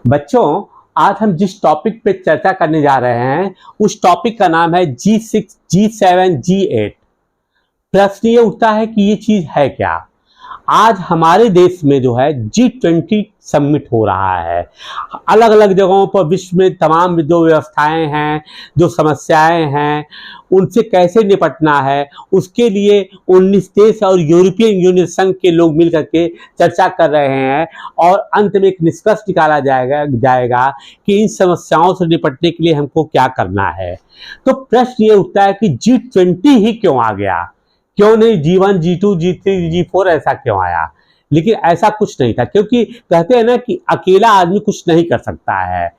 बच्चों, आज हम जिस टॉपिक पे चर्चा करने जा रहे हैं उस टॉपिक का नाम है G6, G7, G8। प्रश्न ये उठता है कि ये चीज है क्या। आज हमारे देश में जो है G20 समिट हो रहा है। अलग अलग जगहों पर विश्व में तमाम जो व्यवस्थाएं हैं, जो समस्याएं हैं, उनसे कैसे निपटना है, उसके लिए 19 देश और यूरोपियन यूनियन संघ के लोग मिलकर के चर्चा कर रहे हैं और अंत में एक निष्कर्ष निकाला जाएगा कि इन समस्याओं से निपटने के लिए हमको क्या करना है। तो प्रश्न ये उठता है कि G20 ही क्यों आ गया, क्यों नहीं G1, G2, G3, G4 ऐसा क्यों आया। लेकिन ऐसा कुछ नहीं था, क्योंकि कहते हैं ना कि अकेला आदमी कुछ नहीं कर सकता है।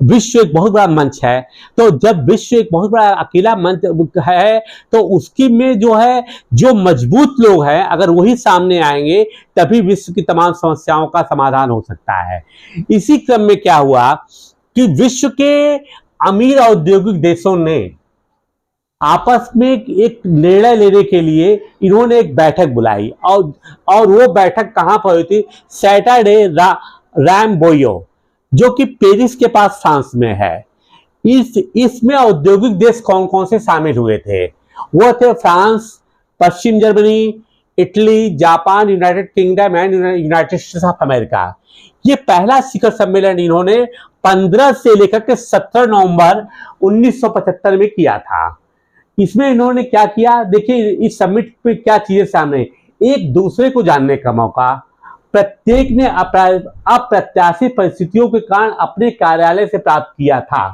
विश्व एक बहुत बड़ा मंच है, तो जब विश्व एक बहुत बड़ा अकेला मंच है तो उसकी में जो है जो मजबूत लोग हैं अगर वही सामने आएंगे तभी विश्व की तमाम समस्याओं का समाधान हो सकता है। इसी क्रम में क्या हुआ कि विश्व के अमीर औद्योगिक देशों ने आपस में एक निर्णय लेने के लिए इन्होंने एक बैठक बुलाई और वो बैठक कहां पर हुई थी? सैटरडे रैम्बोयो, जो कि पेरिस के पास फ्रांस में है। इसमें औद्योगिक देश कौन कौन से शामिल हुए थे? वो थे France, Paschim Germany, Italy, Japan, United kingdom and United states of America. ये पहला शिखर सम्मेलन इन्होंने 15 से लेकर के 17 नवंबर 1975 में किया था। इसमें इन्होंने क्या किया, देखिए इस समिट पे क्या चीजें सामने, एक दूसरे को जानने का मौका, प्रत्येक ने अप्रत्याशित परिस्थितियों के कारण अपने कार्यालय से प्राप्त किया था,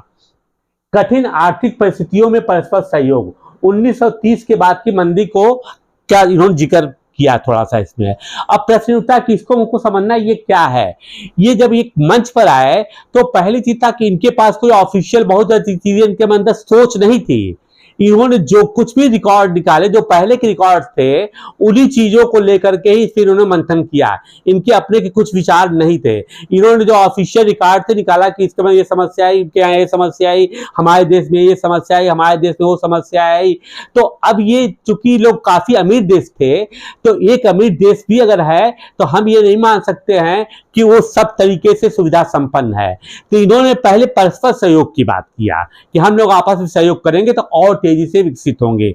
कठिन आर्थिक परिस्थितियों में परस्पर सहयोग, 1930 के बाद की मंदी को क्या इन्होंने जिक्र किया थोड़ा सा इसमें। अब प्रश्न उठता है कि इसको हमको समझना ये क्या है। ये जब एक मंच पर आए तो पहली चीज था कि इनके पास कोई ऑफिशियल बहुत चीजें इनके अंदर सोच नहीं थी। इन्होंने जो कुछ भी रिकॉर्ड निकाले, जो पहले के रिकॉर्ड थे, उन्हीं चीजों को लेकर के ही फिर उन्होंने मंथन किया। इनके अपने के कुछ विचार नहीं थे। इन्होंने जो ऑफिशियल रिकॉर्ड से निकाला कि इसके में ये समस्या आई, इनके यहाँ ये समस्या आई, हमारे देश में ये समस्या आई, हमारे देश में वो समस्या आई। तो अब ये चूंकि लोग काफी अमीर देश थे, तो एक अमीर देश भी अगर है तो हम ये नहीं मान सकते हैं कि वो सब तरीके से सुविधा संपन्न है। तो इन्होंने पहले परस्पर सहयोग की बात किया कि हम लोग आपस में सहयोग करेंगे तो और तेजी से विकसित होंगे।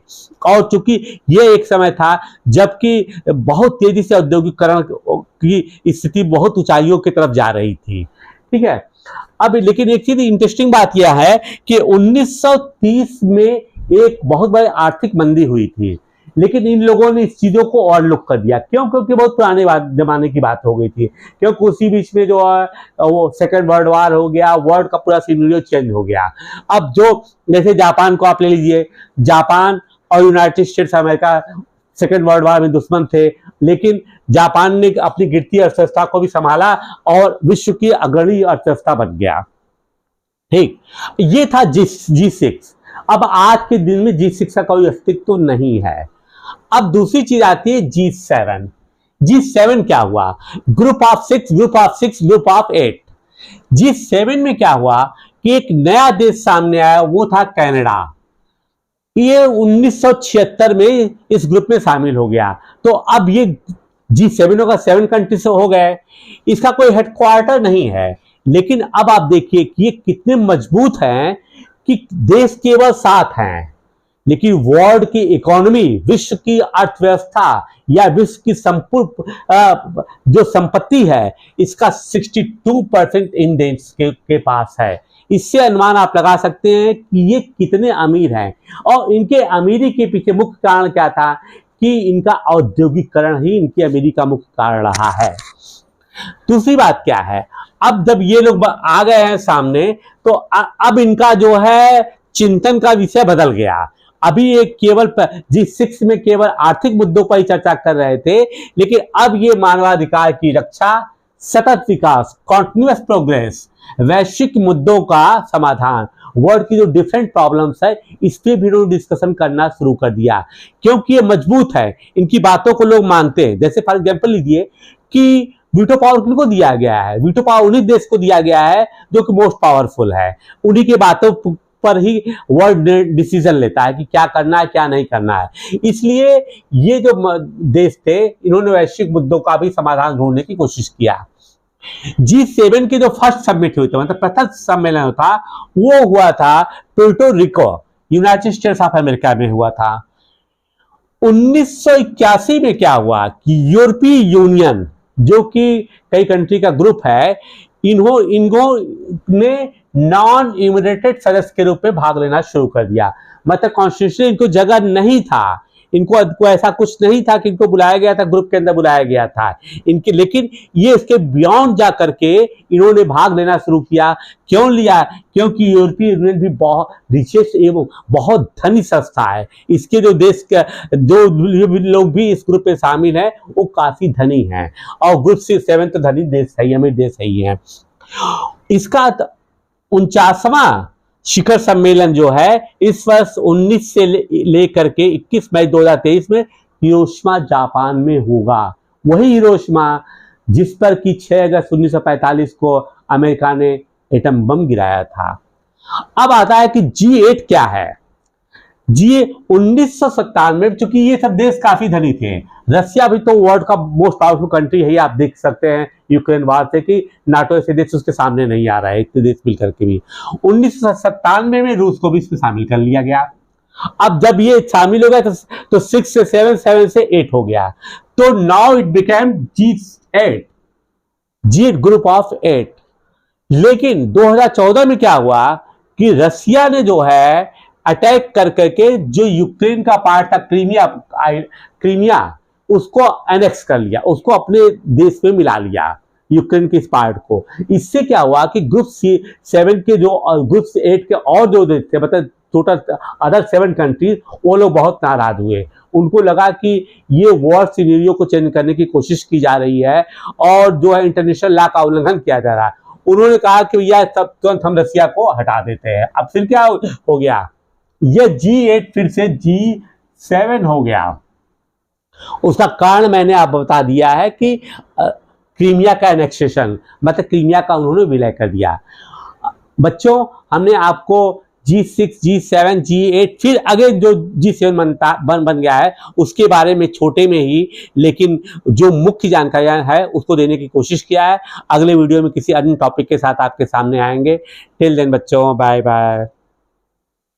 और चूंकि ये एक समय था जबकि बहुत तेजी से औद्योगिकरण की स्थिति बहुत ऊंचाइयों की तरफ जा रही थी, ठीक है। अब लेकिन एक चीज इंटरेस्टिंग बात यह है कि 1930 में एक बहुत बड़ी आर्थिक मंदी हुई थी, लेकिन इन लोगों ने इस चीजों को ओवरलुक कर दिया। क्यों? क्योंकि बहुत पुराने जमाने की बात हो गई थी, क्योंकि उसी बीच में जो है वो सेकेंड वर्ल्ड वार हो गया, वर्ल्ड का पूरा सिनेरियो चेंज हो गया। अब जो जैसे जापान को आप ले लीजिए, जापान और United states America second world war में दुश्मन थे, लेकिन जापान ने अपनी गिरती अर्थव्यवस्था को भी संभाला और विश्व की अग्रणी अर्थव्यवस्था बन गया। ठीक, ये था G6। अब आज के दिन में G6 का कोई अस्तित्व तो नहीं है। अब दूसरी चीज आती है G7। G7 क्या हुआ? Group of 6, group of 6, group of 8। G7 में क्या हुआ कि एक नया देश सामने आया, वो था कनाडा। ये 1976 में इस ग्रुप में शामिल हो गया। तो अब ये G7 होगा, 7 कंट्री से हो गए। इसका कोई हेडक्वार्टर नहीं है, लेकिन अब आप देखिए कि ये कितने मजबूत हैं कि देश केवल 7 हैं, लेकिन वर्ल्ड की इकोनॉमी, विश्व की अर्थव्यवस्था या विश्व की संपूर्ण जो संपत्ति है, इसका 62% इन देश के पास है। इससे अनुमान आप लगा सकते हैं कि ये कितने अमीर हैं। और इनके अमीरी के पीछे मुख्य कारण क्या था कि इनका औद्योगिकरण ही इनकी अमीरी का मुख्य कारण रहा है। दूसरी बात क्या है, अब जब ये लोग आ गए हैं सामने, तो अब इनका जो है चिंतन का विषय बदल गया। अभी ये केवल G6 में केवल आर्थिक मुद्दों पर ही चर्चा कर रहे थे, लेकिन अब ये मानवाधिकार की रक्षा, सतत विकास, कॉन्टिन्यूअस प्रोग्रेस, वैश्विक मुद्दों का समाधान, वर्ल्ड की जो डिफरेंट प्रॉब्लम्स है, इस पे भी लोग डिस्कशन करना शुरू कर दिया, क्योंकि ये मजबूत है, इनकी बातों को लोग मानते हैं। जैसे फॉर एग्जाम्पल लीजिए कि वीटो पावर किनको दिया गया है? वीटो पावर उन्हीं देश को दिया गया है जो कि मोस्ट पावरफुल है। उन्हीं की बातों पर ही वर्ल्ड डिसीजन लेता है कि क्या करना है, क्या नहीं करना है। इसलिए ये जो देश थे, इन्होंने वैश्विक मुद्दों का भी समाधान ढूंढने की कोशिश किया। G7 के जो फर्स्ट समिट हुए थे, मतलब प्रथम सम्मेलन था, वो हुआ था पुर्टो रिको, यूनाइटेड स्टेट्स ऑफ अमेरिका में हुआ था। 1981 में क्या हुआ कि यूरोपीय यूनियन, जो कि कई कंट्री का ग्रुप है, इनको ने नॉन इमिग्रेटेड सदस्य के रूप में भाग लेना शुरू कर दिया। मतलब कॉन्स्टिट्यूशन इनको जगह नहीं था, इनको ऐसा कुछ नहीं था कि इनको बुलाया गया था, ग्रुप के अंदर बुलाया गया था इनके, लेकिन ये इसके बियॉन्ड जा करके इन्होंने भाग लेना शुरू किया। क्यों लिया? क्योंकि यूरोपीय यूनियन भी बहुत रिचेस्ट एवं बहुत धनी संस्था है। इसके जो देश का जो लोग भी इस ग्रुप में शामिल हैं वो काफी धनी हैं, और ग्रुप 7 तो धनी देश है, अमीर देश ही है। इसका 49वां शिखर सम्मेलन जो है इस वर्ष 19 से लेकर के 21 मई 2023 में हिरोशिमा जापान में होगा। वही हिरोशिमा जिस पर कि 6 अगस्त 1945 को अमेरिका ने एटम बम गिराया था। अब आता है कि G8 क्या है। G8 1997 में, चूंकि ये सब देश काफी धनी थे, रसिया भी तो वर्ल्ड का मोस्ट पावरफुल कंट्री है, आप देख सकते हैं यूक्रेन वार से कि नाटो ऐसे देश उसके सामने नहीं आ रहा है, इतने देश मिलकर के भी। 1997 में रूस को भी इसमें शामिल कर लिया गया। अब जब ये शामिल हो गया तो 6 से 7, 7 से 8 हो गया, तो now it became G8 group of 8। लेकिन 2014 में क्या हुआ कि रसिया ने जो है अटैक कर करके जो यूक्रेन का पार्ट था क्रीमिया उसको एनेक्स कर लिया, उसको अपने देश में मिला लिया, यूक्रेन के इस पार्ट को। इससे क्या हुआ कि ग्रुप 7 के जो ग्रुप 8 के और जो देश थे, मतलब टोटल अदर 7 कंट्रीज, वो लोग बहुत नाराज हुए। उनको लगा कि ये वॉर सिनेरियो को चेंज करने की कोशिश की जा रही है और जो है इंटरनेशनल लॉ का उल्लंघन किया जा रहा है। उन्होंने कहा कि भैया तब तुरंत हम रसिया को हटा देते हैं। अब फिर क्या हो गया, ये G8 फिर से G7 हो गया। उसका कारण मैंने आप बता दिया है कि क्रीमिया का एनेक्सेशन, मतलब क्रीमिया का उन्होंने विलय कर दिया। बच्चों, हमने आपको G6, G7, G8 फिर आगे जो G7 बन गया है उसके बारे में छोटे में ही, लेकिन जो मुख्य जानकारियां है उसको देने की कोशिश किया है। अगले वीडियो में किसी अन्य टॉपिक के साथ आपके सामने आएंगे। टिल देन बच्चों, बाय बाय।